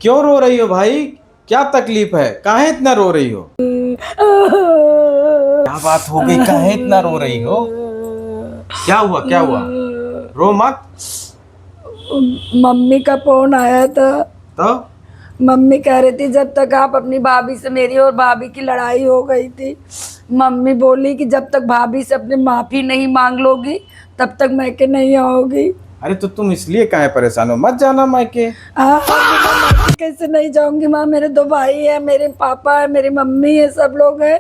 क्यों रो रही हो भाई? क्या तकलीफ है? काहे इतना रो रही हो? क्या बात हो गई? काहे इतना रो रही हो? क्या हुआ? क्या हुआ? रो मत। मम्मी का फोन आया था। तो मम्मी कह रही थी जब तक आप अपनी भाभी से, मेरी और भाभी की लड़ाई हो गई थी, मम्मी बोली कि जब तक भाभी से अपनी माफी नहीं मांग लोगी तब तक मैके नहीं आओगी। अरे तो तुम इसलिए काहे परेशान हो? मत जाना मायके। हाँ, मैं मायके कैसे नहीं जाऊंगी माँ? मेरे 2 भाई है, मेरे पापा है, मेरी मम्मी है, सब लोग हैं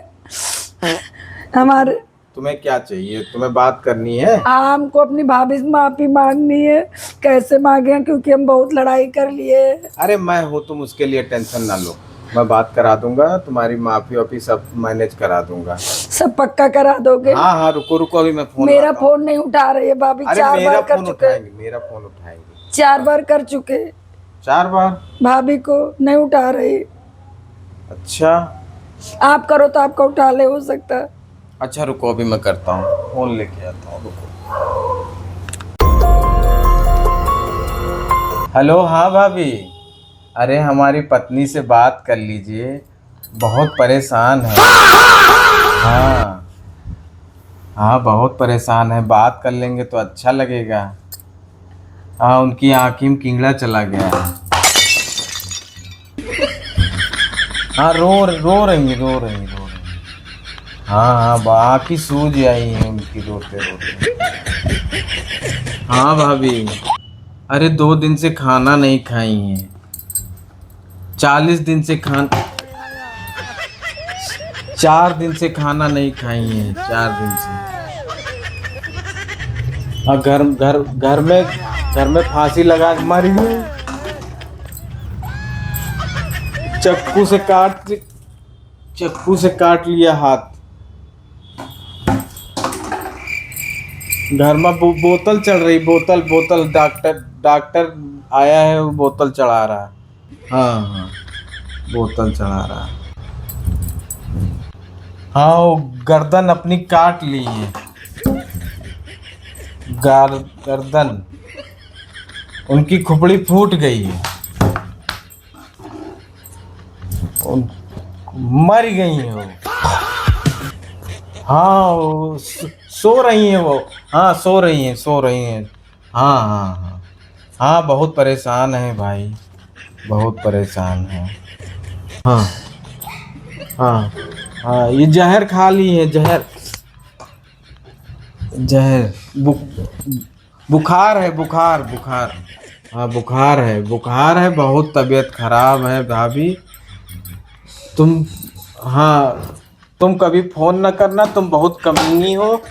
हमारे। तुम्हें क्या चाहिए? तुम्हें बात करनी है? हाँ, हमको अपनी भाभी से माफी मांगनी है। कैसे मांगे? क्योंकि हम बहुत लड़ाई कर लिए। अरे मैं हूँ, तुम उसके लिए टेंशन ना लो। मैं बात करा दूंगा, तुम्हारी माफी वाफी सब मैनेज करा दूंगा। सब पक्का करा दोगे? हाँ हाँ, रुको रुको, अभी मैं फोन मेरा लाता हूँ। फोन नहीं उठा रही है भाभी। अरे 4 मेरा बार कर फोन चुके। उठाएंगे, मेरा फोन उठाएंगे। 4 बार कर चुके 4 बार? भाभी को नहीं उठा रही। अच्छा आप करो तो आपका उठा ले, हो सकता है। अच्छा, रुको अभी मैं करता हूँ, फोन लेके आता हूँ, रुको। हेलो, हाँ भाभी। अरे हमारी पत्नी से बात कर लीजिए, बहुत परेशान है। हाँ हाँ, बहुत परेशान है, बात कर लेंगे तो अच्छा लगेगा। हाँ, उनकी आँखी में कीड़ा चला गया है। हाँ, रो रही रो रही। हाँ हाँ, आँखी सूज आई है उनकी रोते रोते। हाँ भाभी, अरे 2 दिन से खाना नहीं खाई हैं। 40 दिन से 4 दिन से खाना नहीं खाई हैं, 4 दिन से। और घर में फांसी लगा के मरी हूँ। चक्कू से काट लिया हाथ। घर में बोतल चल रही, बोतल डॉक्टर आया है, वो बोतल चढ़ा रहा है। हाँ हाँ, बोतल चढ़ा रहा है। हाँ, वो गर्दन अपनी काट ली है। गर्दन उनकी खोपड़ी फूट गई है। मर गई है वो। हाँ, वो सो रही हैं वो। हाँ, सो रही हैं। हाँ हाँ हाँ हाँ, बहुत परेशान है भाई, बहुत परेशान है। हाँ हाँ हाँ, ये जहर खा ली है, जहर बुखार है, बुखार। हाँ, बुखार है, बहुत तबीयत खराब है भाभी। तुम हाँ, तुम कभी फोन न करना, तुम बहुत कमीनी हो।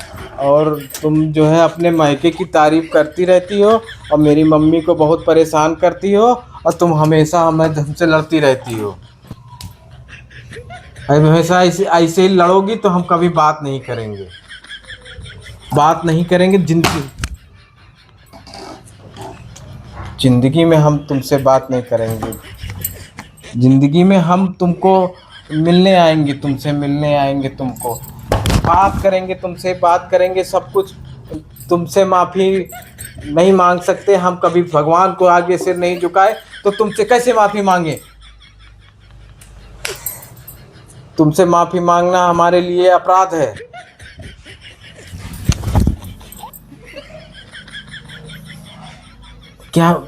और तुम जो है अपने मायके की तारीफ करती रहती हो, और मेरी मम्मी को बहुत परेशान करती हो, और तुम हमेशा हमसे लड़ती रहती हो। हमेशा ऐसे ऐसे ही लड़ोगी तो हम कभी बात नहीं करेंगे। जिंदगी में हम तुमसे बात नहीं करेंगे। जिंदगी में हम तुमको तुमसे मिलने आएंगे, तुमको बात करेंगे सब कुछ। तुमसे माफी नहीं मांग सकते हम कभी, भगवान को आगे सिर नहीं झुकाए तो तुमसे कैसे माफी मांगे? तुमसे माफी मांगना हमारे लिए अपराध है। क्या